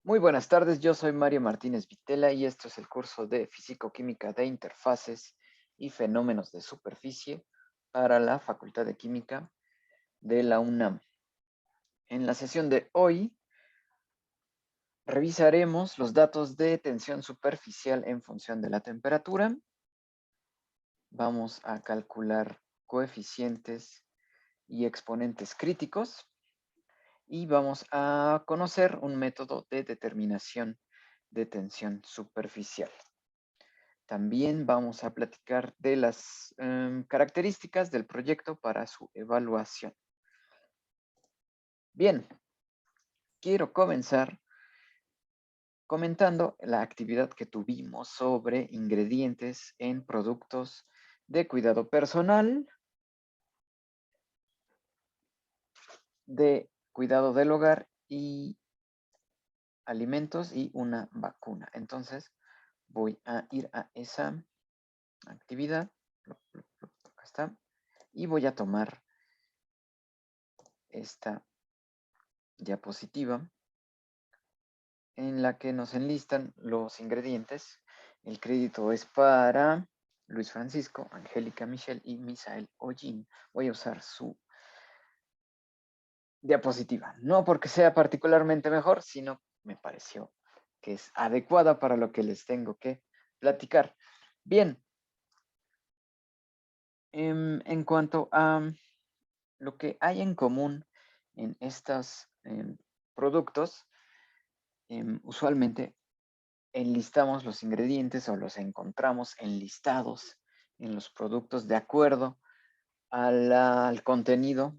Muy buenas tardes, yo soy Mario Martínez Vitela y esto es el curso de Físico-Química de Interfaces y Fenómenos de Superficie para la Facultad de Química de la UNAM. En la sesión de hoy revisaremos los datos de tensión superficial en función de la temperatura. Vamos a calcular coeficientes y exponentes críticos y vamos a conocer un método de determinación de tensión superficial. También vamos a platicar de las características del proyecto para su evaluación. Bien, quiero comenzar comentando la actividad que tuvimos sobre ingredientes en productos de cuidado personal, de cuidado del hogar y alimentos y una vacuna. Entonces, voy a ir a esa actividad. Acá está. Y voy a tomar esta diapositiva en la que nos enlistan los ingredientes. El crédito es para Luis Francisco, Angélica Michelle y Misael Hollín. Voy a usar su diapositiva. No porque sea particularmente mejor, sino me pareció que es adecuada para lo que les tengo que platicar. Bien, en cuanto a lo que hay en común en estos productos, usualmente enlistamos los ingredientes o los encontramos enlistados en los productos de acuerdo al contenido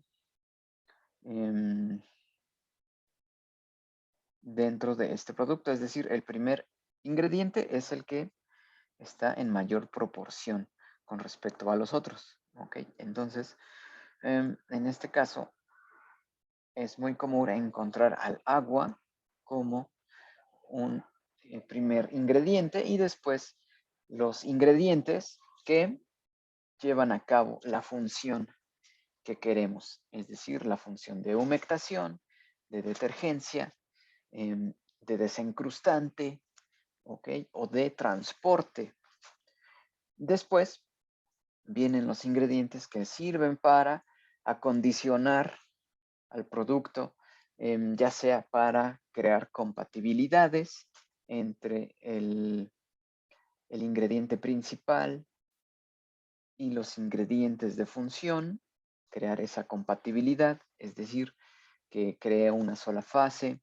dentro de este producto. Es decir, el primer ingrediente es el que está en mayor proporción con respecto a los otros. ¿Ok? Entonces, en este caso, es muy común encontrar al agua como un primer ingrediente y después los ingredientes que llevan a cabo la función que queremos, es decir, la función de humectación, de detergencia, de desencrustante, ¿ok? O de transporte. Después vienen los ingredientes que sirven para acondicionar al producto, ya sea para crear compatibilidades entre el ingrediente principal y los ingredientes de función, crear esa compatibilidad, es decir, que cree una sola fase,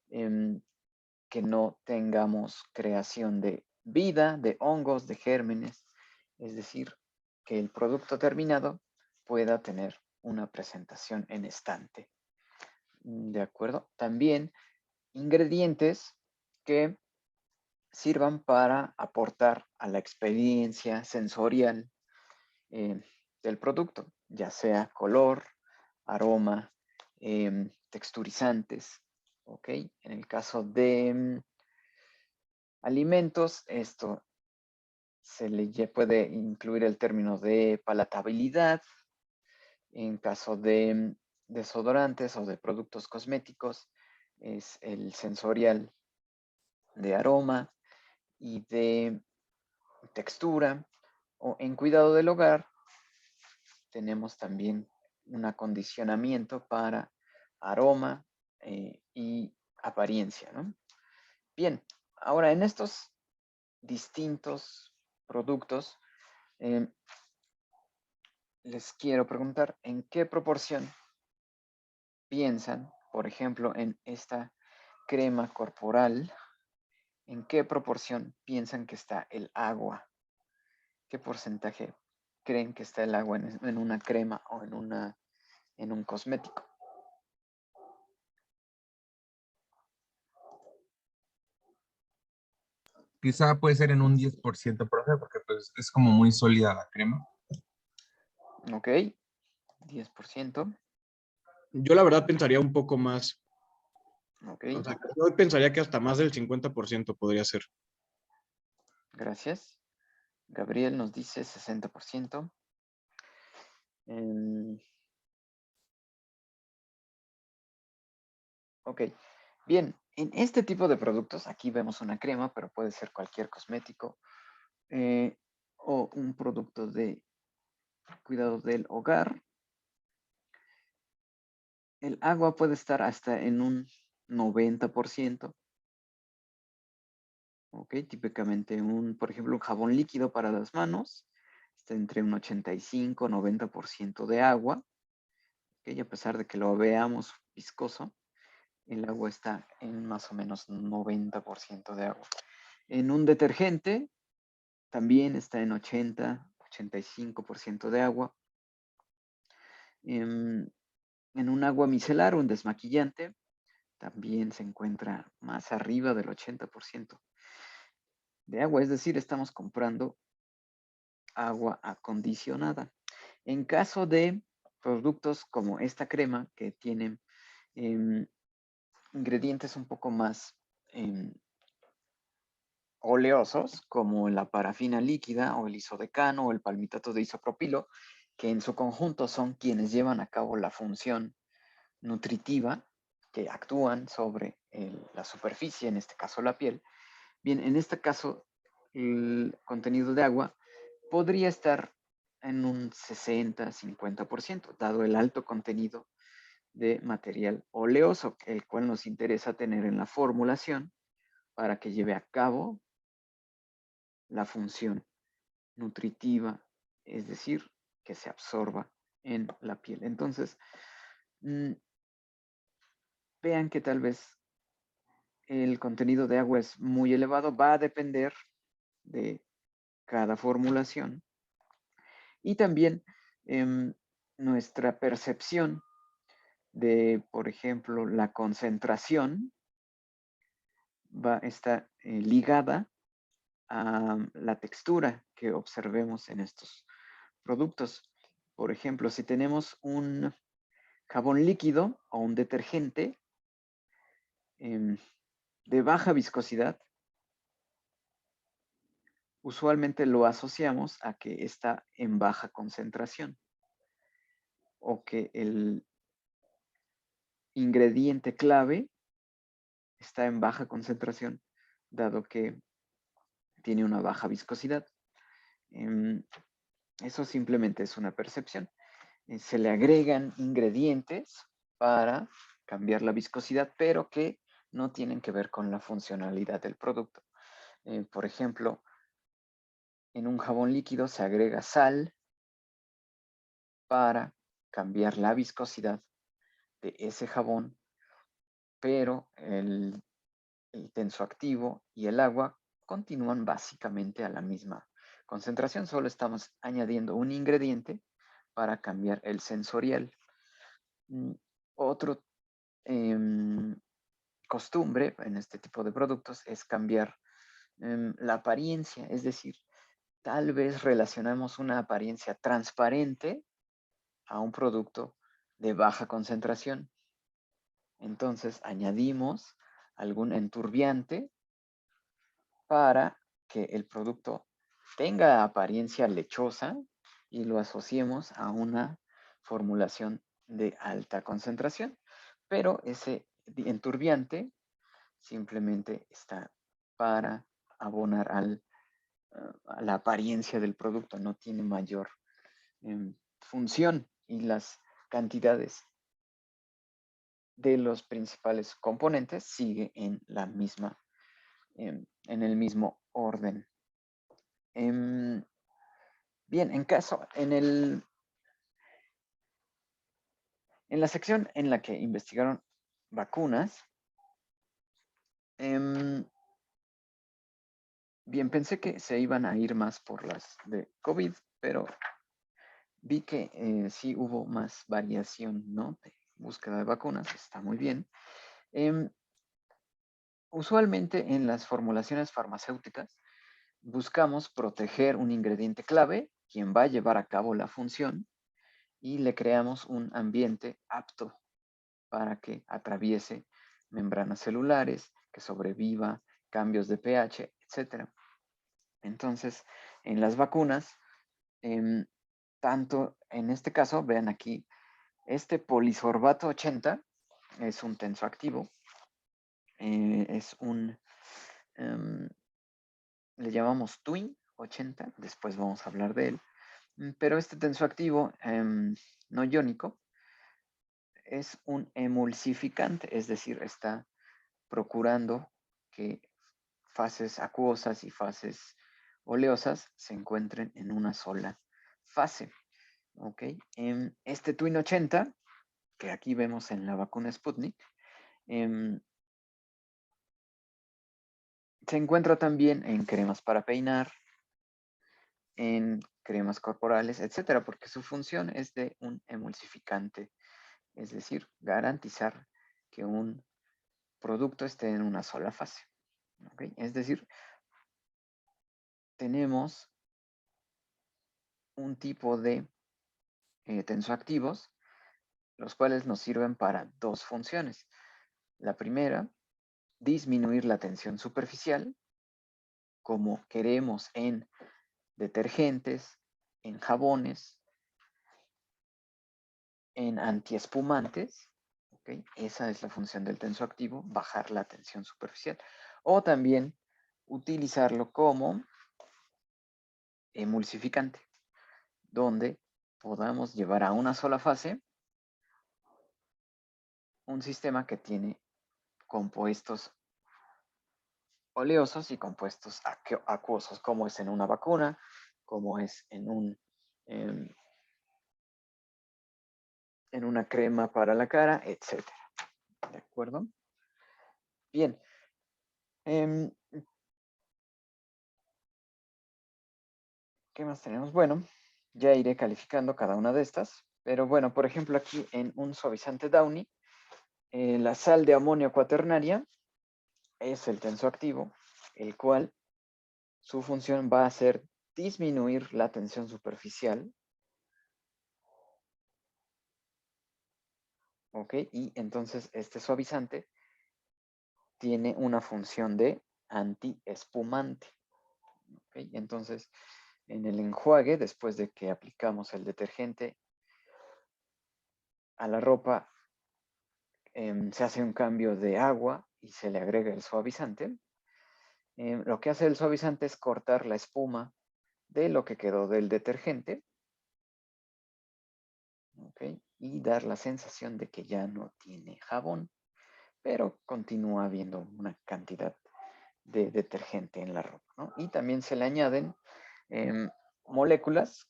que no tengamos creación de vida, de hongos, de gérmenes, es decir, que el producto terminado pueda tener una presentación en estante. ¿De acuerdo? También ingredientes que sirvan para aportar a la experiencia sensorial del producto, ya sea color, aroma, texturizantes. ¿Ok? En el caso de alimentos, esto se le puede incluir el término de palatabilidad. En caso de desodorantes o de productos cosméticos, es el sensorial de aroma y de textura. O en cuidado del hogar, tenemos también un acondicionamiento para aroma y apariencia, ¿no? Bien, ahora en estos distintos productos, les quiero preguntar en qué proporción piensan, por ejemplo, en esta crema corporal, en qué proporción piensan que está el agua, qué porcentaje creen que está el agua en una crema o en un cosmético. Quizá puede ser en un 10%, profe, porque pues es como muy sólida la crema. Ok, 10%. Yo la verdad pensaría un poco más. Ok, O sea, yo pensaría que hasta más del 50% podría ser. gracias. Gabriel nos dice 60%. Ok, bien, En este tipo de productos, aquí vemos una crema, pero puede ser cualquier cosmético o un producto de cuidado del hogar. El agua puede estar hasta en un 90%. Ok, típicamente por ejemplo, un jabón líquido para las manos está entre un 85-90% de agua. Ok, a pesar de que lo veamos viscoso, el agua está en más o menos 90% de agua. En un detergente también está en 80-85% de agua. En un agua micelar o un desmaquillante también se encuentra más arriba del 80% de agua, es decir, estamos comprando agua acondicionada. En caso de productos como esta crema que tienen ingredientes un poco más oleosos, como la parafina líquida o el isodecano o el palmitato de isopropilo, que en su conjunto son quienes llevan a cabo la función nutritiva, que actúan sobre la superficie, en este caso la piel. Bien, en este caso, el contenido de agua podría estar en un 60-50%, dado el alto contenido de material oleoso, el cual nos interesa tener en la formulación para que lleve a cabo la función nutritiva, es decir, que se absorba en la piel. Entonces, vean que tal vez el contenido de agua es muy elevado, va a depender de cada formulación. Y también nuestra percepción de, por ejemplo, la concentración va a estar ligada a la textura que observemos en estos productos. Por ejemplo, si tenemos un jabón líquido o un detergente de baja viscosidad, usualmente lo asociamos a que está en baja concentración o que el ingrediente clave está en baja concentración, dado que tiene una baja viscosidad. Eso simplemente es una percepción. Se le agregan ingredientes para cambiar la viscosidad, pero que no tienen que ver con la funcionalidad del producto. Por ejemplo, en un jabón líquido se agrega sal para cambiar la viscosidad de ese jabón, pero el tensoactivo y el agua continúan básicamente a la misma concentración, solo estamos añadiendo un ingrediente para cambiar el sensorial. Otro costumbre en este tipo de productos es cambiar la apariencia, es decir, tal vez relacionamos una apariencia transparente a un producto de baja concentración. Entonces añadimos algún enturbiante para que el producto tenga apariencia lechosa y lo asociemos a una formulación de alta concentración. Pero ese enturbiante simplemente está para abonar a la apariencia del producto, no tiene mayor función, y las cantidades de los principales componentes sigue en la misma, en el mismo orden. Bien, en la sección en la que investigaron vacunas, bien, pensé que se iban a ir más por las de COVID, pero vi que sí hubo más variación, ¿no? De búsqueda de vacunas, está muy bien. Usualmente en las formulaciones farmacéuticas buscamos proteger un ingrediente clave, quien va a llevar a cabo la función, y le creamos un ambiente apto para que atraviese membranas celulares, que sobreviva cambios de pH, etc. Entonces, en las vacunas, tanto en este caso, vean aquí, este polisorbato 80 es un tensoactivo es un, le llamamos Twin 80, después vamos a hablar de él. Pero este tensoactivo no iónico es un emulsificante, es decir, está procurando que fases acuosas y fases oleosas se encuentren en una sola fase. ¿Ok? Este Twin 80, que aquí vemos en la vacuna Sputnik, se encuentra también en cremas para peinar, en cremas corporales, etcétera, porque su función es de un emulsificante, es decir, garantizar que un producto esté en una sola fase. ¿Okay? Es decir, tenemos un tipo de tensoactivos, los cuales nos sirven para dos funciones. La primera, disminuir la tensión superficial, como queremos en detergentes, en jabones, en antiespumantes. ¿Okay? Esa es la función del tensoactivo, bajar la tensión superficial. O también utilizarlo como emulsificante, donde podamos llevar a una sola fase un sistema que tiene compuestos oleosos y compuestos acuosos, como es en una vacuna, como es en una crema para la cara, etc. ¿De acuerdo? Bien. ¿Qué más tenemos? Bueno, ya iré calificando cada una de estas. Pero bueno, por ejemplo, aquí en un suavizante Downy, la sal de amonio cuaternaria es el tensoactivo, el cual su función va a ser disminuir la tensión superficial. ¿Ok? Y entonces este suavizante tiene una función de antiespumante. ¿Ok? Entonces, en el enjuague, después de que aplicamos el detergente a la ropa, se hace un cambio de agua y se le agrega el suavizante. Lo que hace el suavizante es cortar la espuma de lo que quedó del detergente. ¿Okay? Y dar la sensación de que ya no tiene jabón, pero continúa habiendo una cantidad de detergente en la ropa, ¿no? Y también se le añaden moléculas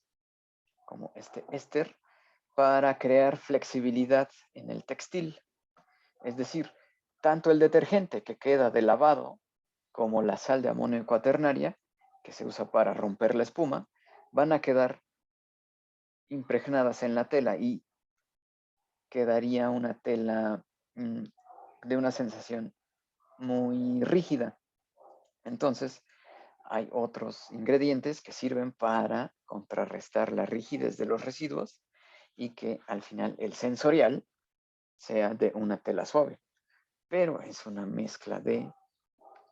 como este éster para crear flexibilidad en el textil. Es decir, tanto el detergente que queda de lavado como la sal de amonio cuaternaria, que se usa para romper la espuma, van a quedar impregnadas en la tela y quedaría una tela de una sensación muy rígida. Entonces, hay otros ingredientes que sirven para contrarrestar la rigidez de los residuos y que al final el sensorial sea de una tela suave. Pero es una mezcla de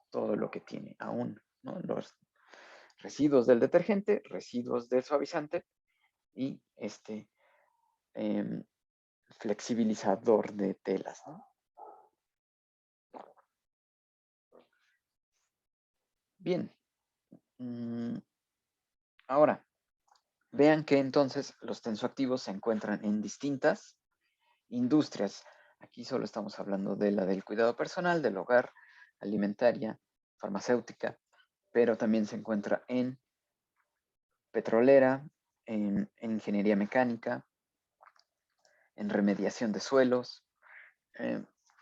todo lo que tiene aún, ¿no? Los residuos del detergente, residuos del suavizante y este flexibilizador de telas, ¿no? Bien. Ahora, vean que entonces los tensoactivos se encuentran en distintas industrias. Aquí solo estamos hablando de la del cuidado personal, del hogar, alimentaria, farmacéutica, pero también se encuentra en petrolera, en ingeniería mecánica, en remediación de suelos,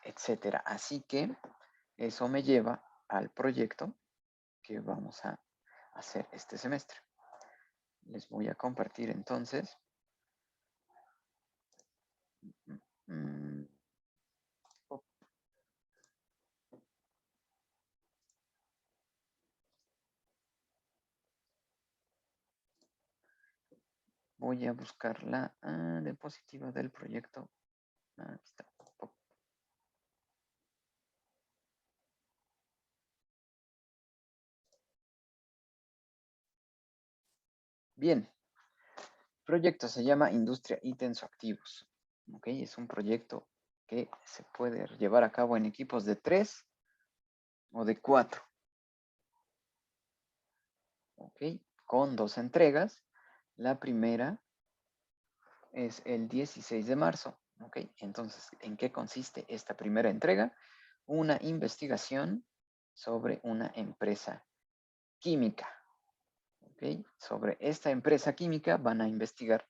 etcétera. Así que eso me lleva al proyecto que vamos a hacer este semestre. Les voy a compartir entonces. Voy a buscar la diapositiva del proyecto. Aquí está. Bien. El proyecto se llama Industria y Tensoactivos. ¿Ok? Es un proyecto que se puede llevar a cabo en equipos de 3 o de 4. ¿Ok? Con 2 entregas. La primera es el 16 de marzo. ¿Ok? Entonces, ¿en qué consiste esta primera entrega? Una investigación sobre una empresa química. ¿Ok? Sobre esta empresa química van a investigar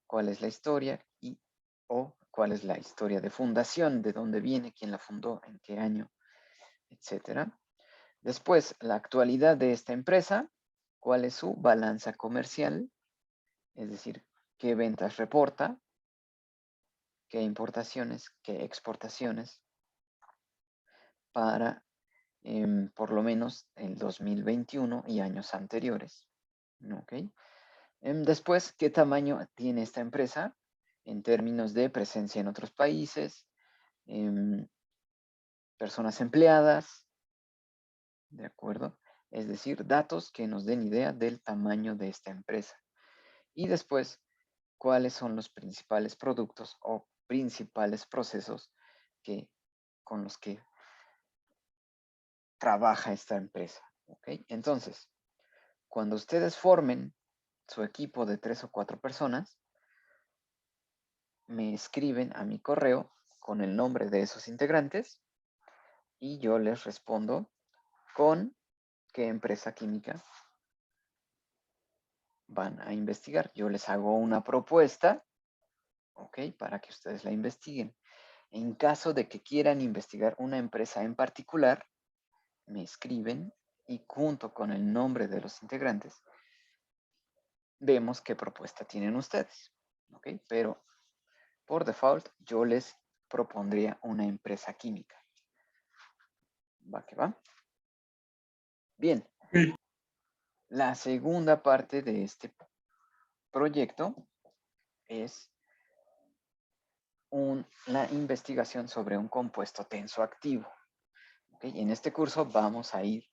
cuál es la historia o cuál es la historia de fundación, de dónde viene, quién la fundó, en qué año, etcétera. Después, la actualidad de esta empresa, cuál es su balanza comercial, es decir, qué ventas reporta, qué importaciones, qué exportaciones para por lo menos el 2021 y años anteriores. ¿Ok? Después, ¿qué tamaño tiene esta empresa en términos de presencia en otros países, personas empleadas, ¿de acuerdo? Es decir, datos que nos den idea del tamaño de esta empresa. Y después, ¿cuáles son los principales productos o principales procesos con los que trabaja esta empresa? ¿Ok? Entonces, cuando ustedes formen su equipo de 3 o 4 personas, me escriben a mi correo con el nombre de esos integrantes y yo les respondo con qué empresa química van a investigar. Yo les hago una propuesta, ¿ok? Para que ustedes la investiguen. En caso de que quieran investigar una empresa en particular, me escriben y junto con el nombre de los integrantes, vemos qué propuesta tienen ustedes, ¿ok? Pero por default, yo les propondría una empresa química. ¿Va que va? Bien. Ok. La segunda parte de este proyecto es la investigación sobre un compuesto tensoactivo. ¿Okay? En este curso vamos a ir,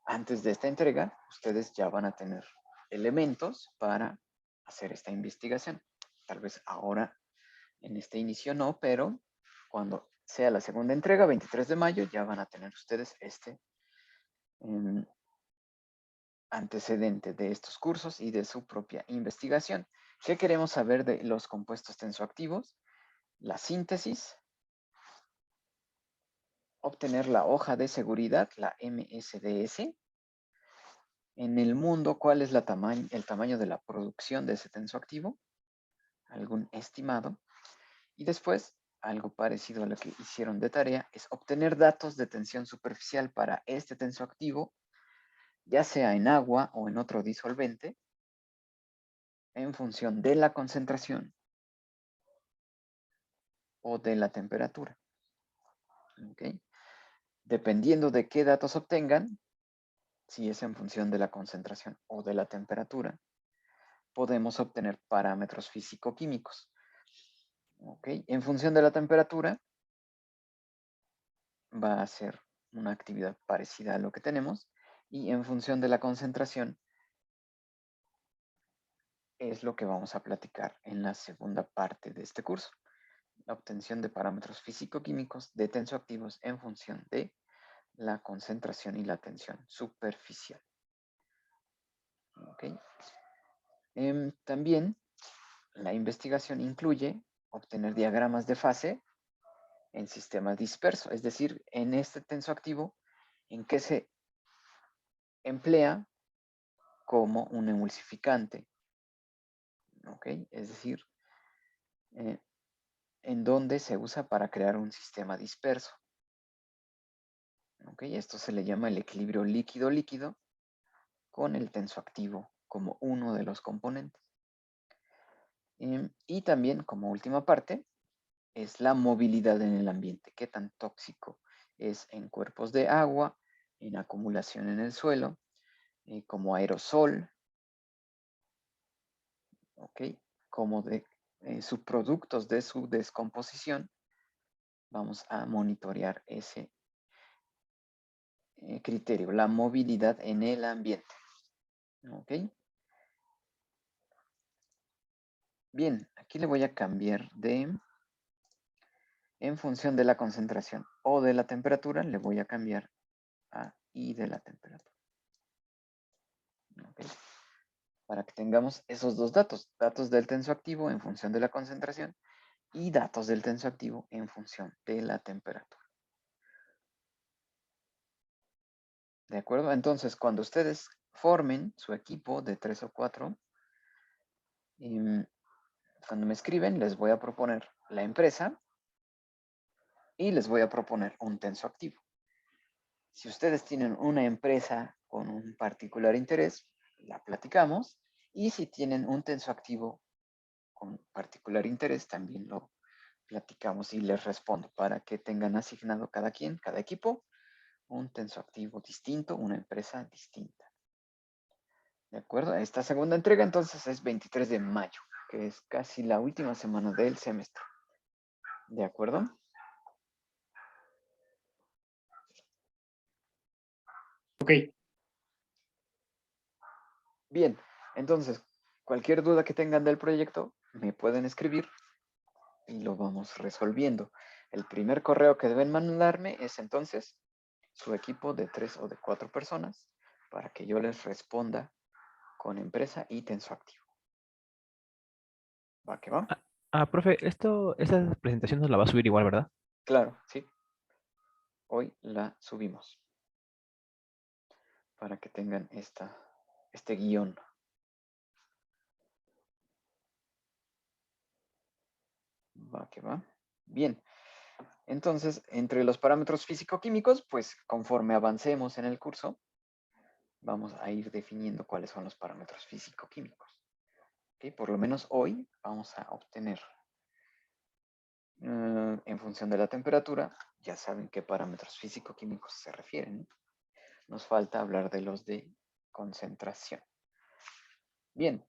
antes de esta entrega, ustedes ya van a tener elementos para hacer esta investigación. Tal vez ahora, en este inicio no, pero cuando sea la segunda entrega, 23 de mayo, ya van a tener ustedes este antecedente de estos cursos y de su propia investigación. ¿Qué queremos saber de los compuestos tensoactivos? La síntesis, obtener la hoja de seguridad, la MSDS. En el mundo, ¿cuál es el tamaño de la producción de ese tensoactivo? Algún estimado. Y después, algo parecido a lo que hicieron de tarea, es obtener datos de tensión superficial para este tensoactivo, ya sea en agua o en otro disolvente, en función de la concentración o de la temperatura. ¿Okay? Dependiendo de qué datos obtengan, si es en función de la concentración o de la temperatura, podemos obtener parámetros físico-químicos. ¿Okay? En función de la temperatura, va a ser una actividad parecida a lo que tenemos, y en función de la concentración, es lo que vamos a platicar en la segunda parte de este curso. La obtención de parámetros físico-químicos de tensoactivos en función de la concentración y la tensión superficial. ¿Okay? También la investigación incluye obtener diagramas de fase en sistema disperso, es decir, en este tensoactivo en que se emplea como un emulsificante, ¿ok? Es decir, en donde se usa para crear un sistema disperso. ¿Ok? Esto se le llama el equilibrio líquido-líquido con el tensoactivo como uno de los componentes. Y también, como última parte, es la movilidad en el ambiente. ¿Qué tan tóxico es en cuerpos de agua, en acumulación en el suelo, como aerosol, ¿ok? Como de subproductos de su descomposición? Vamos a monitorear ese criterio, la movilidad en el ambiente. ¿Ok? Bien, aquí le voy a cambiar en función de la concentración o de la temperatura, le voy a cambiar y de la temperatura. ¿Ok? Para que tengamos esos dos datos. Datos del tensoactivo en función de la concentración y datos del tensoactivo en función de la temperatura. ¿De acuerdo? Entonces, cuando ustedes formen su equipo de 3 o 4, cuando me escriben, les voy a proponer la empresa y les voy a proponer un tensoactivo. Si ustedes tienen una empresa con un particular interés, la platicamos. Y si tienen un tensoactivo con particular interés, también lo platicamos y les respondo para que tengan asignado cada quien, cada equipo, un tensoactivo distinto, una empresa distinta. ¿De acuerdo? Esta segunda entrega entonces es 23 de mayo, que es casi la última semana del semestre. ¿De acuerdo? Ok. Bien, entonces, cualquier duda que tengan del proyecto, me pueden escribir y lo vamos resolviendo. El primer correo que deben mandarme es entonces su equipo de 3 o de 4 personas para que yo les responda con empresa y tensoactivo. ¿Va que va? Profe, esa presentación nos la va a subir igual, ¿verdad? Claro, sí. Hoy la subimos para que tengan este guión. Va que va. Bien. Entonces, entre los parámetros físico-químicos, pues conforme avancemos en el curso, vamos a ir definiendo cuáles son los parámetros físico-químicos. ¿Okay? Por lo menos hoy vamos a obtener, en función de la temperatura, ya saben qué parámetros físico-químicos se refieren. Nos falta hablar de los de concentración. Bien.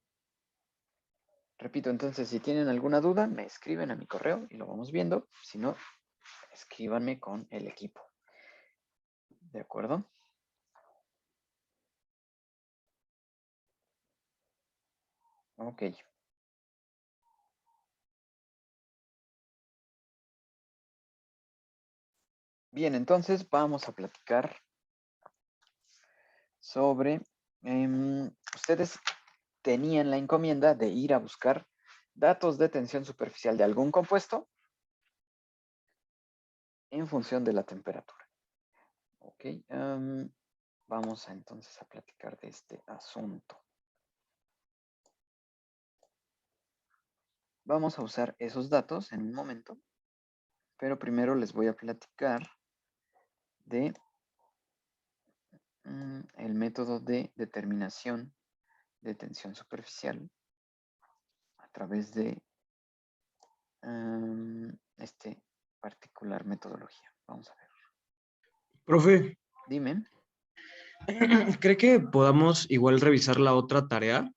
Repito, entonces, si tienen alguna duda, me escriben a mi correo y lo vamos viendo. Si no, escríbanme con el equipo. ¿De acuerdo? Ok. Bien, entonces vamos a platicar sobre... ustedes tenían la encomienda de ir a buscar datos de tensión superficial de algún compuesto en función de la temperatura. Ok. Vamos entonces a platicar de este asunto. Vamos a usar esos datos en un momento, pero primero les voy a platicar de el método de determinación de tensión superficial a través de este particular metodología. Vamos a ver. Profe, Dime. ¿cree que podamos igual revisar la otra tarea?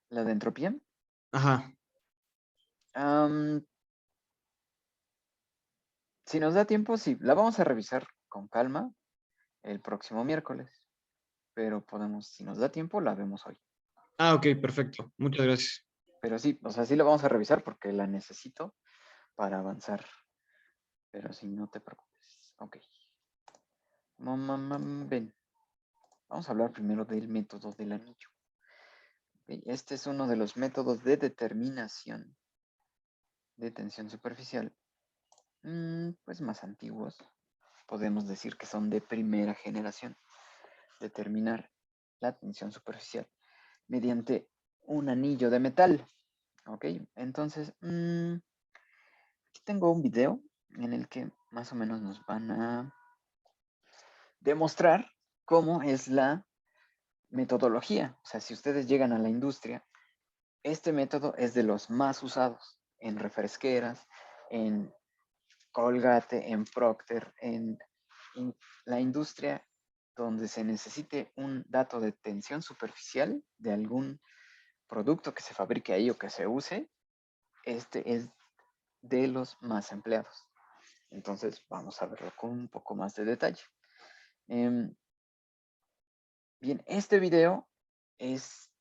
¿La de entropía? Ajá. Si nos da tiempo, sí. La vamos a revisar con calma el próximo miércoles. Pero podemos, si nos da tiempo, la vemos hoy. Ok, perfecto. Muchas gracias. Pero sí, o sea, sí la vamos a revisar porque la necesito para avanzar. Pero sí, no te preocupes. Ok. Ven. Vamos a hablar primero del método del anillo. Okay. Este es uno de los métodos de determinación de tensión superficial, pues más antiguos. Podemos decir que son de primera generación. Determinar la tensión superficial mediante un anillo de metal. Ok, entonces, aquí tengo un video en el que más o menos nos van a demostrar cómo es la metodología. O sea, si ustedes llegan a la industria, este método es de los más usados en refresqueras, en Colgate, en Procter, en la industria donde se necesite un dato de tensión superficial de algún producto que se fabrique ahí o que se use. Este es de los más empleados. Entonces vamos a verlo con un poco más de detalle. Bien, este video es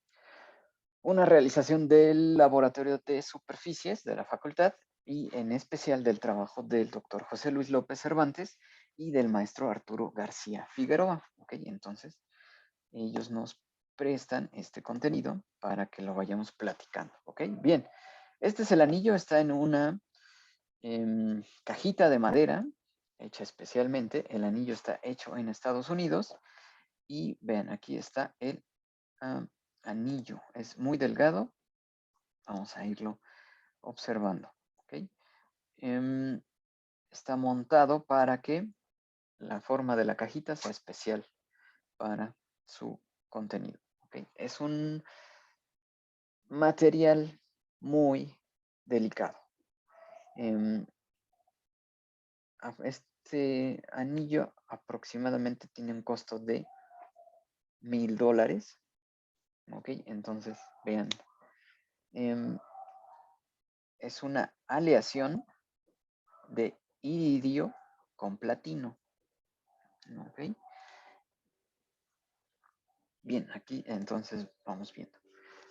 una realización del laboratorio de superficies de la facultad y en especial del trabajo del doctor José Luis López Cervantes y del maestro Arturo García Figueroa. ¿Ok? Entonces, ellos nos prestan este contenido para que lo vayamos platicando. ¿Ok? Bien, este es el anillo, está en una cajita de madera hecha especialmente. El anillo está hecho en Estados Unidos y vean, aquí está el anillo. Es muy delgado. Vamos a irlo observando. ¿Ok? Está montado para que la forma de la cajita sea especial para su contenido. ¿Ok? Es un material muy delicado. Este anillo aproximadamente tiene un costo de $1000. Ok, entonces vean. Es una aleación de iridio con platino. Ok. Bien, aquí entonces vamos viendo.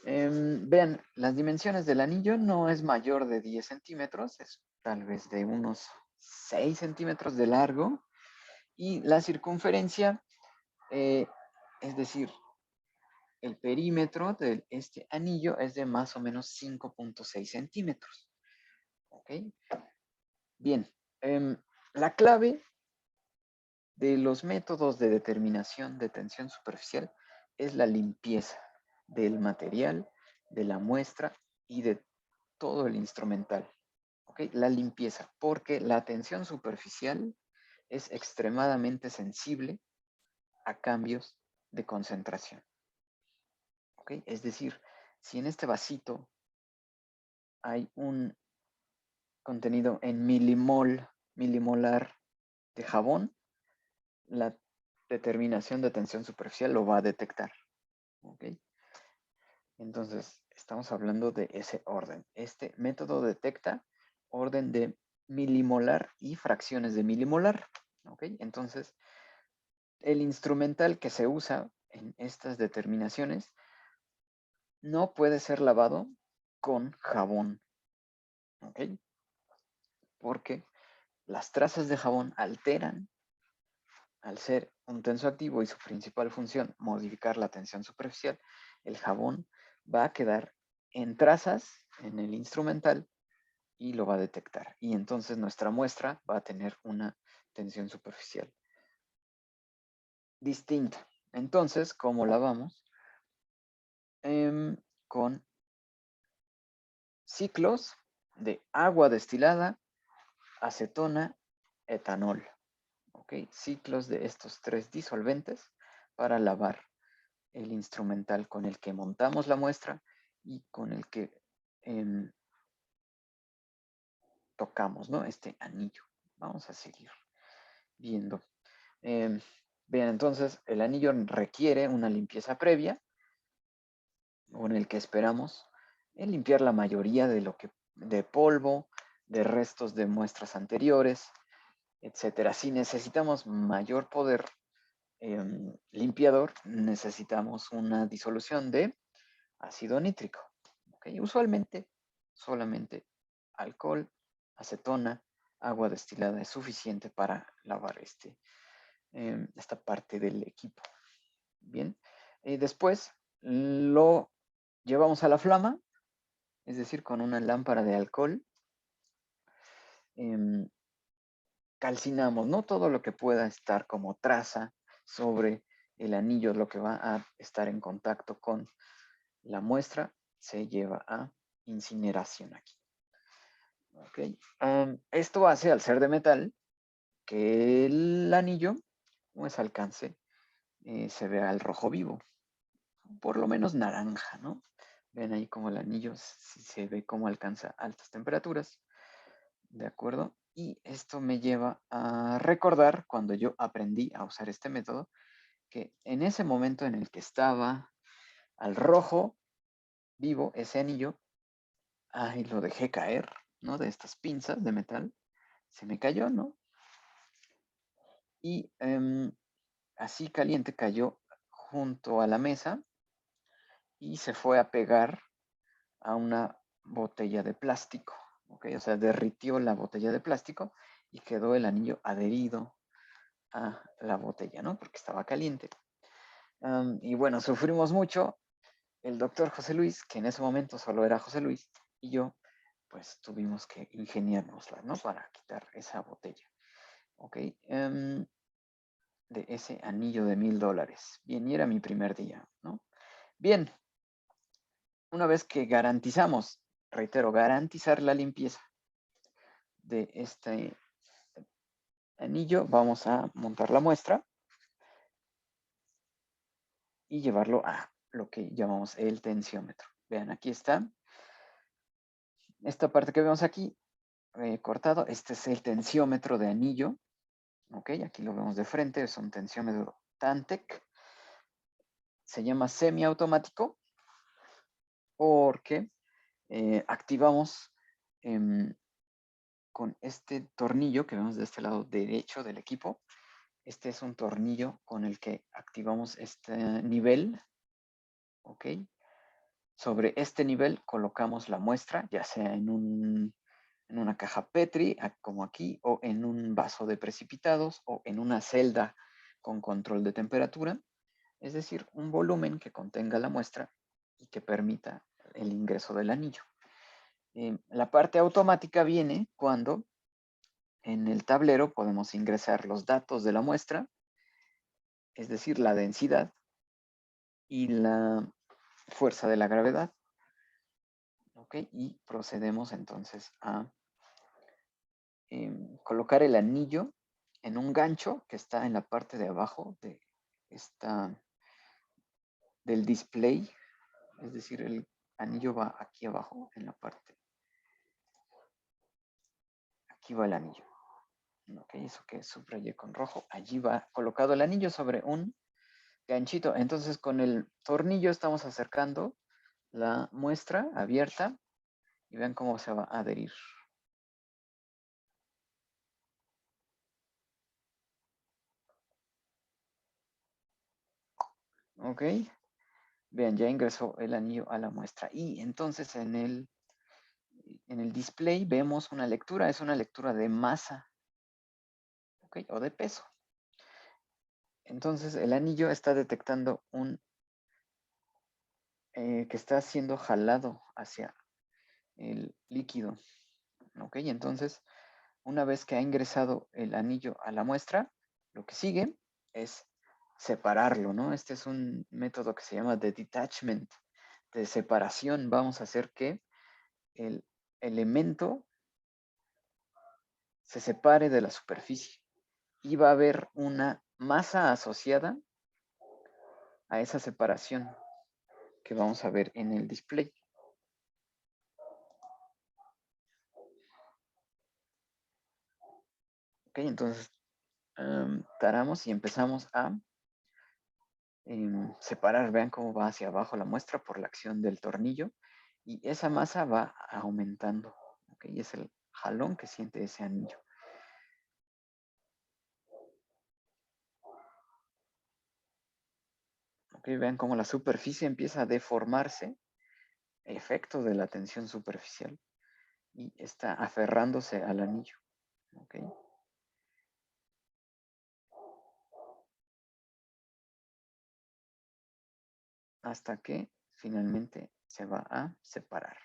Vean, las dimensiones del anillo no es mayor de 10 centímetros, es tal vez de unos 6 centímetros de largo. Y la circunferencia, es decir, el perímetro de este anillo es de más o menos 5.6 centímetros. ¿Ok? Bien, la clave de los métodos de determinación de tensión superficial es la limpieza del material, de la muestra y de todo el instrumental. ¿Ok? La limpieza, porque la tensión superficial es extremadamente sensible a cambios de concentración. ¿Ok? Es decir, si en este vasito hay un contenido en milimolar de jabón, la determinación de tensión superficial lo va a detectar. ¿Ok? Entonces, estamos hablando de ese orden. Este método detecta orden de milimolar y fracciones de milimolar. ¿Ok? Entonces, el instrumental que se usa en estas determinaciones no puede ser lavado con jabón. ¿Ok? Porque las trazas de jabón alteran, al ser un tensoactivo y su principal función modificar la tensión superficial, el jabón va a quedar en trazas en el instrumental y lo va a detectar. Y entonces nuestra muestra va a tener una tensión superficial distinta. Entonces, ¿cómo lavamos? Con ciclos de agua destilada, acetona, etanol. ¿Ok? Ciclos de estos 3 disolventes para lavar el instrumental con el que montamos la muestra y con el que tocamos, ¿no? Este anillo. Vamos a seguir viendo. Bien, entonces el anillo requiere una limpieza previa con el que esperamos limpiar la mayoría de polvo, de restos de muestras anteriores, etcétera. Si necesitamos mayor poder limpiador, necesitamos una disolución de ácido nítrico. ¿Okay? Usualmente solamente alcohol, acetona, agua destilada es suficiente para lavar esta parte del equipo. Bien, después lo llevamos a la flama, es decir, con una lámpara de alcohol. Calcinamos, ¿no? Todo lo que pueda estar como traza sobre el anillo, lo que va a estar en contacto con la muestra, se lleva a incineración aquí. Okay. Esto hace, al ser de metal, que el anillo, pues alcance, se vea el rojo vivo, por lo menos naranja, ¿no? Ven ahí como el anillo se ve cómo alcanza altas temperaturas, ¿de acuerdo? Y esto me lleva a recordar cuando yo aprendí a usar este método, que en ese momento en el que estaba al rojo vivo ese anillo, ahí lo dejé caer, ¿no? De estas pinzas de metal, se me cayó, ¿no? Y así caliente cayó junto a la mesa y se fue a pegar a una botella de plástico, ¿ok? O sea, derritió la botella de plástico y quedó el anillo adherido a la botella, ¿no? Porque estaba caliente. Y bueno, sufrimos mucho. El doctor José Luis, que en ese momento solo era José Luis, y yo, pues tuvimos que ingeniárnosla, ¿no? Para quitar esa botella. Ok. De ese anillo de $1000. Bien, y era mi primer día, ¿no? Bien. Una vez que garantizamos, reitero, garantizar la limpieza de este anillo, vamos a montar la muestra y llevarlo a lo que llamamos el tensiómetro. Vean, aquí está. Esta parte que vemos aquí, cortado, este es el tensiómetro de anillo. Ok, aquí lo vemos de frente, es un tensiómetro Tantec. Se llama semiautomático porque activamos con este tornillo que vemos de este lado derecho del equipo. Este es un tornillo con el que activamos este nivel. Ok. Sobre este nivel colocamos la muestra, ya sea en una caja Petri, como aquí, o en un vaso de precipitados, o en una celda con control de temperatura. Es decir, un volumen que contenga la muestra y que permita el ingreso del anillo. La parte automática viene cuando en el tablero podemos ingresar los datos de la muestra, es decir, la densidad y la fuerza de la gravedad. Ok, y procedemos entonces a colocar el anillo en un gancho que está en la parte de abajo de del display. Es decir, el anillo va aquí abajo en la parte. Aquí va el anillo. Ok, eso que subrayé con rojo. Allí va colocado el anillo sobre un ganchito. Entonces con el tornillo estamos acercando la muestra abierta y vean cómo se va a adherir. Ok, vean, ya ingresó el anillo a la muestra. Y entonces en el display vemos una lectura, es una lectura de masa, ¿ok? O de peso. Entonces el anillo está detectando que está siendo jalado hacia el líquido, ¿ok? Entonces, una vez que ha ingresado el anillo a la muestra, lo que sigue es separarlo, ¿no? Este es un método que se llama de detachment, de separación. Vamos a hacer que el elemento se separe de la superficie y va a haber una masa asociada a esa separación que vamos a ver en el display. Ok, entonces taramos y empezamos a separar. Vean cómo va hacia abajo la muestra por la acción del tornillo y esa masa va aumentando. Ok, y es el jalón que siente ese anillo. Ok, vean cómo la superficie empieza a deformarse, efecto de la tensión superficial, y está aferrándose al anillo. Ok. Hasta que finalmente se va a separar.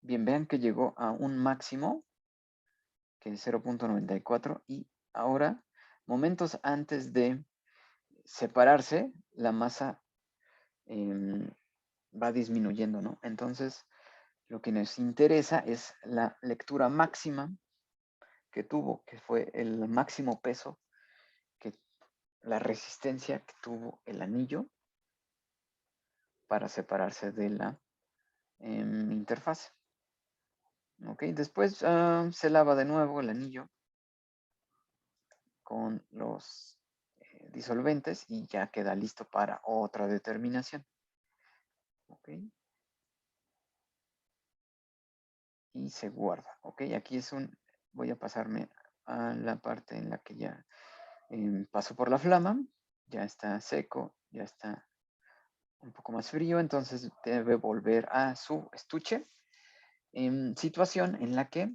Bien, vean que llegó a un máximo, que es 0.94, y ahora, momentos antes de separarse, la masa va disminuyendo, ¿no? Entonces, lo que nos interesa es la lectura máxima que tuvo, que fue el máximo peso, la resistencia que tuvo el anillo para separarse de la interfaz. Ok, después se lava de nuevo el anillo con los disolventes y ya queda listo para otra determinación. Ok. Y se guarda. Ok, aquí voy a pasarme a la parte en la que ya paso por la flama. ya está seco, ya está un poco más frío, entonces debe volver a su estuche, en situación en la que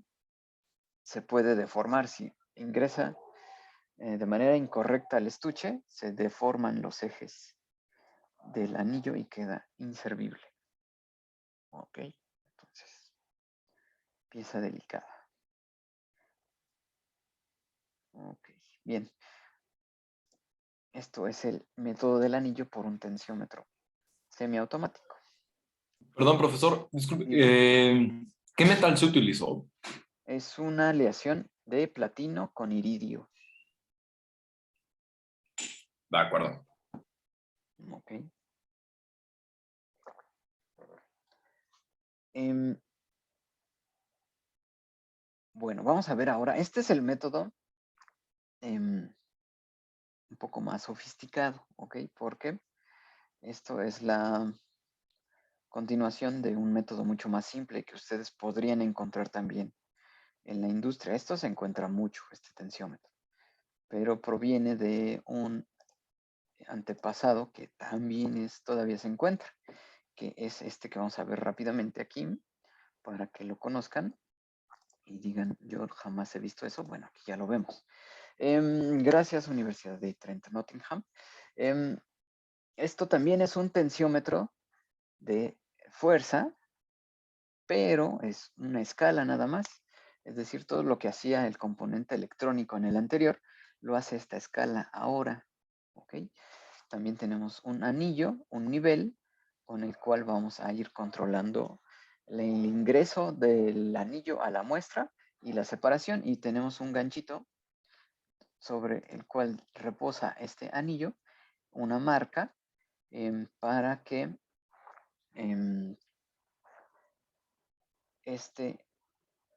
se puede deformar. Si ingresa de manera incorrecta al estuche, se deforman los ejes del anillo y queda inservible. Ok, entonces, pieza delicada. Ok, bien. Esto es el método del anillo por un tensiómetro semiautomático. Perdón, profesor, disculpe, Dígame. ¿qué metal se utilizó? Es una aleación de platino con iridio. De acuerdo. Ok. Bueno, vamos a ver ahora. Este es el método un poco más sofisticado, ¿ok? Porque esto es la continuación de un método mucho más simple que ustedes podrían encontrar también en la industria. Esto se encuentra mucho, este tensiómetro, pero proviene de un antepasado que también todavía se encuentra, que es este que vamos a ver rápidamente aquí, para que lo conozcan y digan, yo jamás he visto eso. Bueno, aquí ya lo vemos. Gracias, Universidad de Trent Nottingham. Esto también es un tensiómetro de fuerza, pero es una escala nada más. Es decir, todo lo que hacía el componente electrónico en el anterior, lo hace esta escala ahora. ¿Ok? También tenemos un anillo, un nivel, con el cual vamos a ir controlando el ingreso del anillo a la muestra y la separación. Y tenemos un ganchito sobre el cual reposa este anillo, una marca, para que este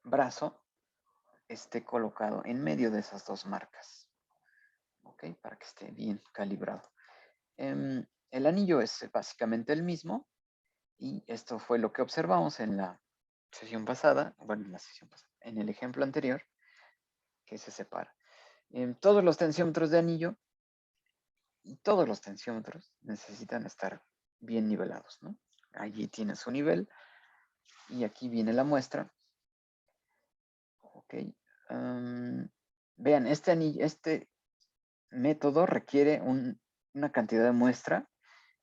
brazo esté colocado en medio de esas dos marcas. ¿Ok? Para que esté bien calibrado. El anillo es básicamente el mismo, y esto fue lo que observamos en la sesión pasada, bueno, en el ejemplo anterior, que se separa. Todos los tensiómetros de anillo y todos los tensiómetros necesitan estar bien nivelados, ¿no? Allí tiene su nivel y aquí viene la muestra. Ok. Vean, este método requiere una cantidad de muestra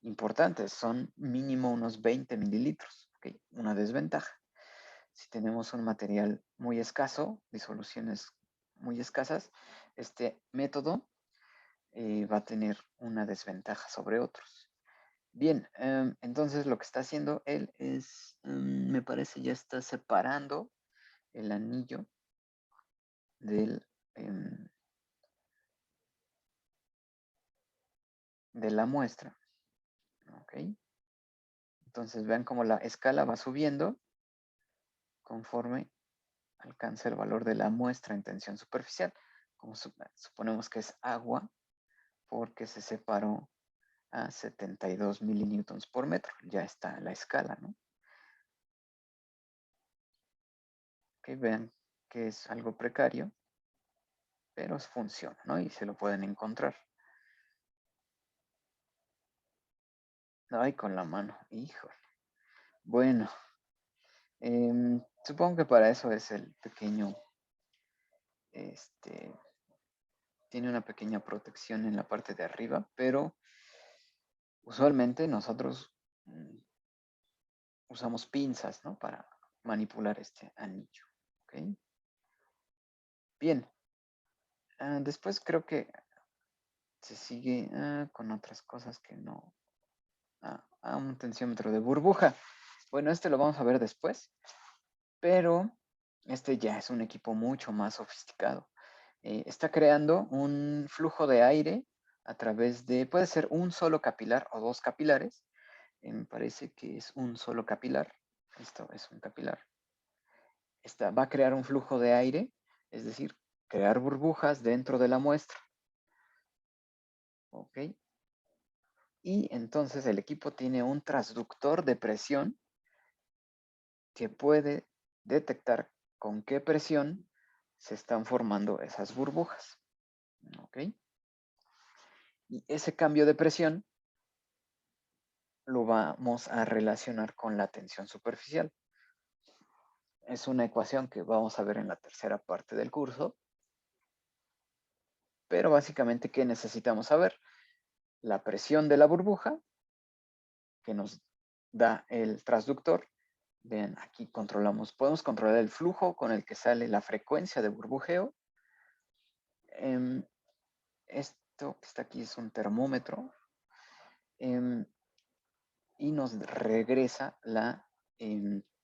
importante, son mínimo unos 20 mililitros. Okay. Una desventaja. Si tenemos un material muy escaso, disoluciones muy escasas, este método va a tener una desventaja sobre otros. Bien, entonces lo que está haciendo él es, me parece ya está separando el anillo de la muestra. Ok. Entonces vean cómo la escala va subiendo conforme alcanza el valor de la muestra en tensión superficial. Como suponemos que es agua, porque se separó a 72 milinewtons por metro. Ya está la escala, ¿no? Ok, vean que es algo precario, pero funciona, ¿no? Y se lo pueden encontrar. Ay, con la mano, híjole. Bueno, supongo que para eso es el pequeño, tiene una pequeña protección en la parte de arriba, pero usualmente nosotros usamos pinzas, ¿no? Para manipular este anillo, ¿ok? Bien. Después creo que se sigue con otras cosas que no. Un tensiómetro de burbuja. Bueno, este lo vamos a ver después, pero este ya es un equipo mucho más sofisticado. Está creando un flujo de aire a través de, puede ser un solo capilar o dos capilares. Me parece que es un solo capilar. Esto es un capilar. Va a crear un flujo de aire, es decir, crear burbujas dentro de la muestra. ¿Ok? Y entonces el equipo tiene un transductor de presión que puede detectar con qué presión se están formando esas burbujas. ¿Ok? Y ese cambio de presión lo vamos a relacionar con la tensión superficial. Es una ecuación que vamos a ver en la tercera parte del curso. Pero básicamente, ¿qué necesitamos saber? La presión de la burbuja que nos da el transductor. Vean, aquí podemos controlar el flujo con el que sale la frecuencia de burbujeo. Esto que está aquí es un termómetro. Y nos regresa la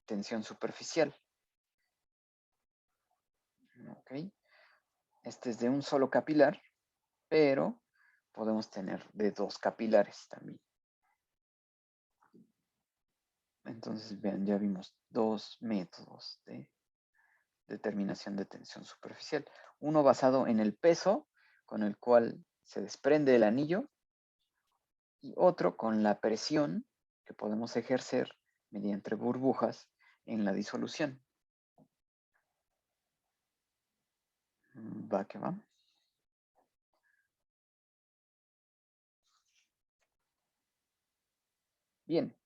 tensión superficial. ¿Ok? Este es de un solo capilar, pero podemos tener de 2 capilares también. Entonces, vean, ya vimos 2 métodos de determinación de tensión superficial. Uno basado en el peso con el cual se desprende el anillo y otro con la presión que podemos ejercer mediante burbujas en la disolución. Va que va. Bien.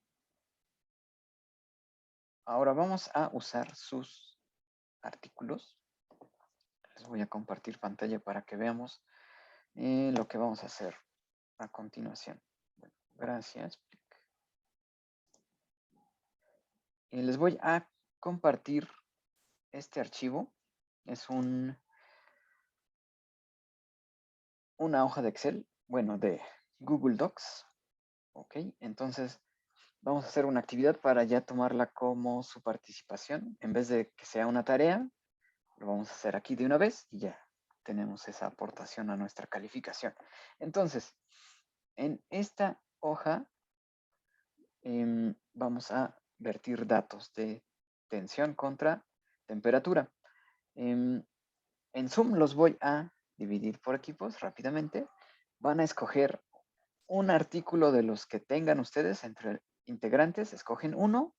Ahora vamos a usar sus artículos. Les voy a compartir pantalla para que veamos lo que vamos a hacer a continuación. Bueno, gracias. Les voy a compartir este archivo. Es una hoja de Excel, bueno, de Google Docs. Ok, entonces vamos a hacer una actividad para ya tomarla como su participación. En vez de que sea una tarea, lo vamos a hacer aquí de una vez y ya tenemos esa aportación a nuestra calificación. Entonces, en esta hoja vamos a vertir datos de tensión contra temperatura. En Zoom los voy a dividir por equipos rápidamente. Van a escoger un artículo de los que tengan ustedes entre integrantes, escogen uno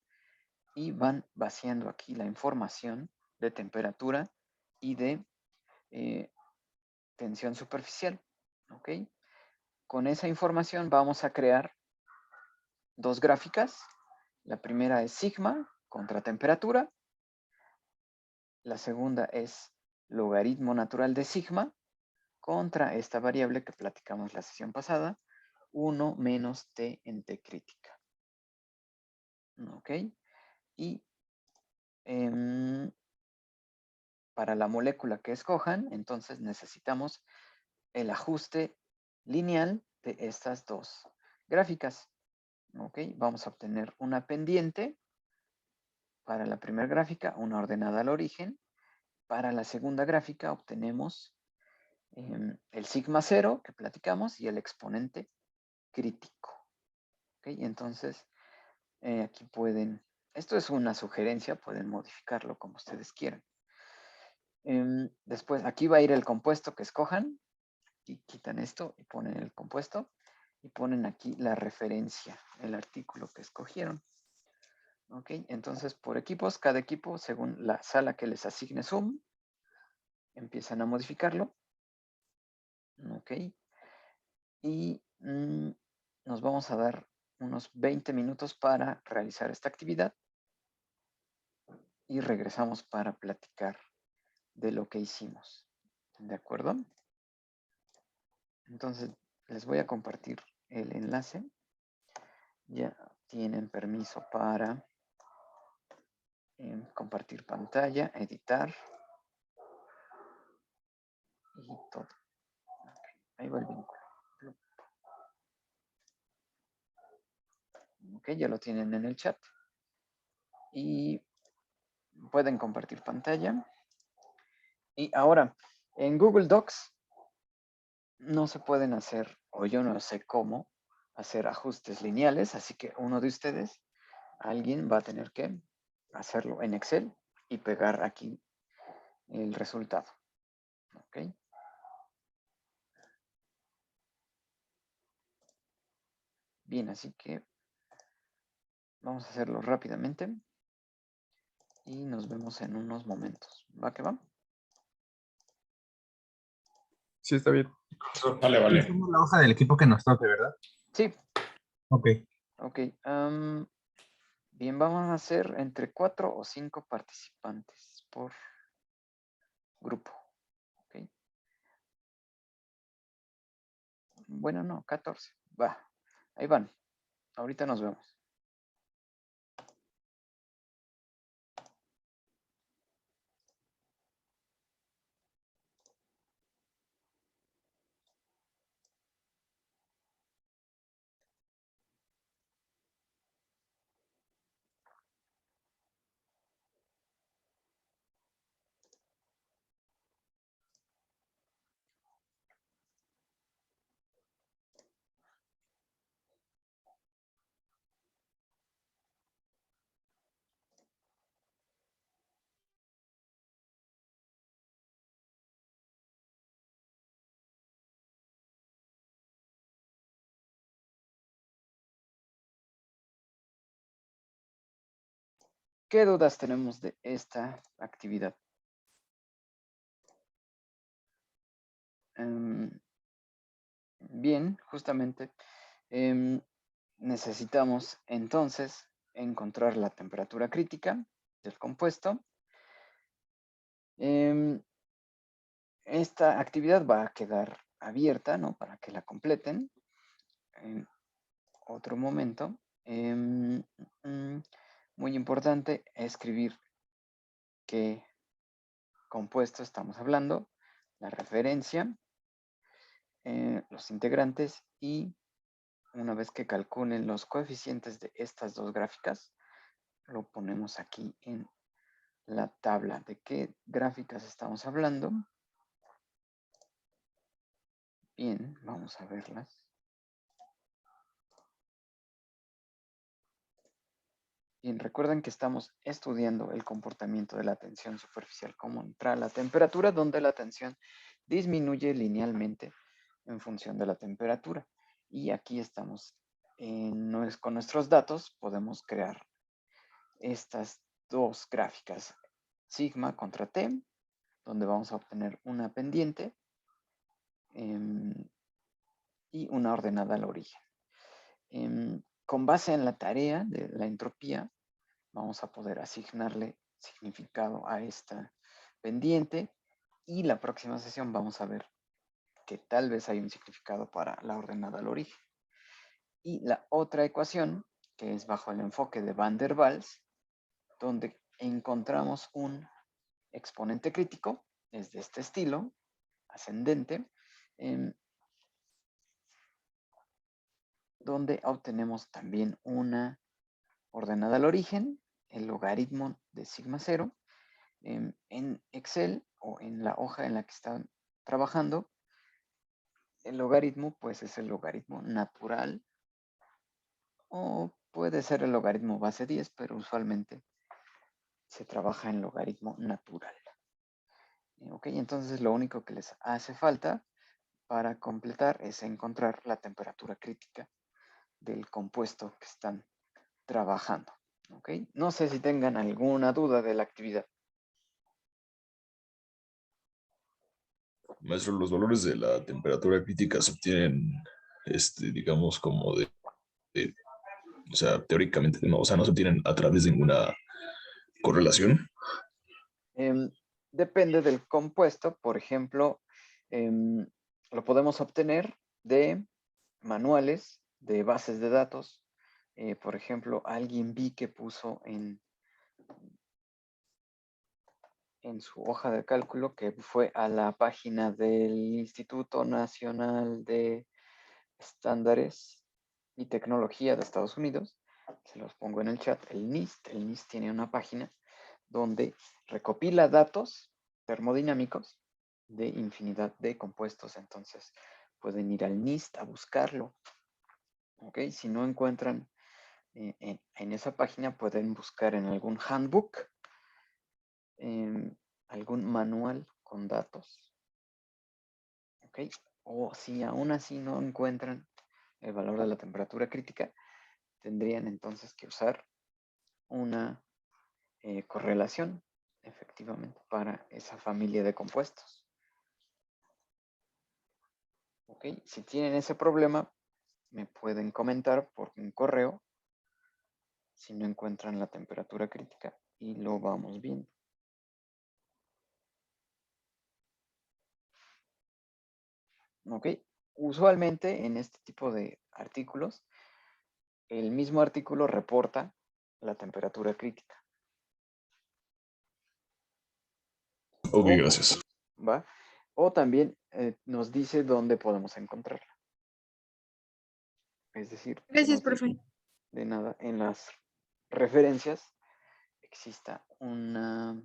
y van vaciando aquí la información de temperatura y de tensión superficial. ¿Ok? Con esa información vamos a crear 2 gráficas. La primera es sigma contra temperatura. La segunda es logaritmo natural de sigma contra esta variable que platicamos la sesión pasada, 1 menos t en t crítica. ¿Ok? Y para la molécula que escojan, entonces necesitamos el ajuste lineal de estas 2 gráficas. ¿Ok? Vamos a obtener una pendiente para la primera gráfica, una ordenada al origen. Para la segunda gráfica obtenemos el sigma 0 que platicamos y el exponente crítico. ¿Ok? Entonces, aquí pueden, esto es una sugerencia, pueden modificarlo como ustedes quieran. Después, aquí va a ir el compuesto que escojan. Y quitan esto y ponen el compuesto. Y ponen aquí la referencia, el artículo que escogieron. Ok, entonces por equipos, cada equipo, según la sala que les asigne Zoom, empiezan a modificarlo. Ok. Y nos vamos a dar unos 20 minutos para realizar esta actividad. Y regresamos para platicar de lo que hicimos. ¿De acuerdo? Entonces, les voy a compartir el enlace. Ya tienen permiso para compartir pantalla, editar y todo. Okay, ahí va el vínculo. Ok, ya lo tienen en el chat. Y pueden compartir pantalla. Y ahora, en Google Docs no se pueden hacer, o yo no sé cómo, hacer ajustes lineales, así que uno de ustedes, alguien va a tener que hacerlo en Excel y pegar aquí el resultado. ¿Ok? Bien, así que vamos a hacerlo rápidamente y nos vemos en unos momentos. ¿Va que va? Sí, está bien. Vale, vale. Hacemos la hoja del equipo que nos toque, ¿verdad? Sí, Ok. ok. Bien, vamos a hacer entre 4 o 5 participantes por grupo. Ok. Bueno, no, 14. Va, ahí van. Ahorita nos vemos. ¿Qué dudas tenemos de esta actividad? Bien, justamente necesitamos entonces encontrar la temperatura crítica del compuesto. Esta actividad va a quedar abierta, ¿no? Para que la completen en otro momento. Muy importante escribir qué compuesto estamos hablando, la referencia, los integrantes y una vez que calculen los coeficientes de estas dos gráficas, lo ponemos aquí en la tabla. ¿De qué gráficas estamos hablando? Bien, vamos a verlas. Bien, recuerden que estamos estudiando el comportamiento de la tensión superficial contra la temperatura, donde la tensión disminuye linealmente en función de la temperatura. Y aquí estamos con nuestros datos, podemos crear estas dos gráficas, sigma contra t, donde vamos a obtener una pendiente y una ordenada al origen. Con base en la tarea de la entropía, vamos a poder asignarle significado a esta pendiente y la próxima sesión vamos a ver que tal vez hay un significado para la ordenada al origen. Y la otra ecuación, que es bajo el enfoque de Van der Waals, donde encontramos un exponente crítico, es de este estilo, ascendente, donde obtenemos también una ordenada al origen, el logaritmo de sigma 0. En Excel o en la hoja en la que están trabajando, el logaritmo pues es el logaritmo natural o puede ser el logaritmo base 10, pero usualmente se trabaja en logaritmo natural. Ok, entonces lo único que les hace falta para completar es encontrar la temperatura crítica del compuesto que están trabajando. ¿Ok? No sé si tengan alguna duda de la actividad. Maestro, los valores de la temperatura crítica se obtienen, digamos, o sea, teóricamente, no, o sea, no se obtienen a través de ninguna correlación. Depende del compuesto. Por ejemplo, lo podemos obtener de manuales, de bases de datos. Por ejemplo, alguien vi que puso en su hoja de cálculo que fue a la página del Instituto Nacional de Estándares y Tecnología de Estados Unidos. Se los pongo en el chat. El NIST tiene una página donde recopila datos termodinámicos de infinidad de compuestos. Entonces pueden ir al NIST a buscarlo. ¿Ok? Si no encuentran en esa página, pueden buscar en algún handbook, algún manual con datos. ¿Ok? O si aún así no encuentran el valor de la temperatura crítica, tendrían entonces que usar una correlación, efectivamente, para esa familia de compuestos. ¿Ok? Si tienen ese problema, me pueden comentar por un correo si no encuentran la temperatura crítica y lo vamos viendo. ¿Ok? Usualmente en este tipo de artículos, el mismo artículo reporta la temperatura crítica. Ok, O- gracias. ¿Va? O también nos dice dónde podemos encontrarla. Es decir, Gracias, nos dice profe. de nada en las referencias exista una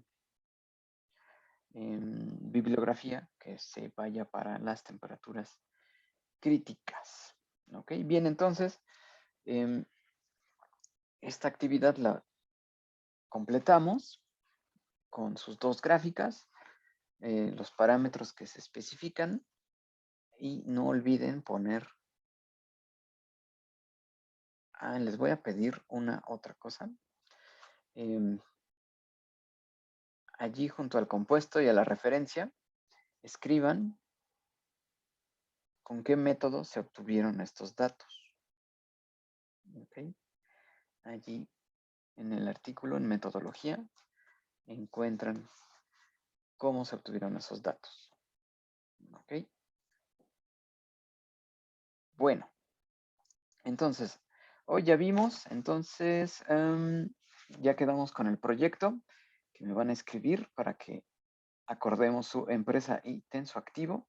bibliografía que se vaya para las temperaturas críticas. ¿Ok? Bien, entonces, esta actividad la completamos con sus dos gráficas, los parámetros que se especifican y no olviden poner... les voy a pedir una otra cosa. Allí junto al compuesto y a la referencia, escriban con qué método se obtuvieron estos datos. ¿Ok? Allí en el artículo, en metodología, encuentran cómo se obtuvieron esos datos. ¿Ok? Bueno, entonces, hoy ya vimos, entonces ya quedamos con el proyecto que me van a escribir para que acordemos su empresa y tensoactivo.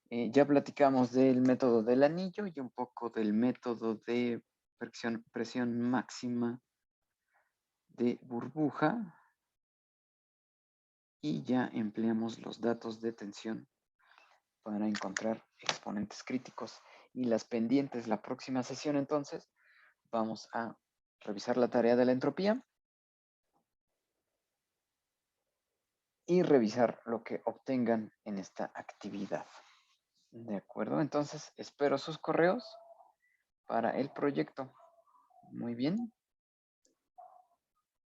Ya platicamos del método del anillo y un poco del método de presión máxima de burbuja. Y ya empleamos los datos de tensión para encontrar exponentes críticos y las pendientes. La próxima sesión, entonces, vamos a revisar la tarea de la entropía y revisar lo que obtengan en esta actividad. ¿De acuerdo? Entonces, espero sus correos para el proyecto. Muy bien.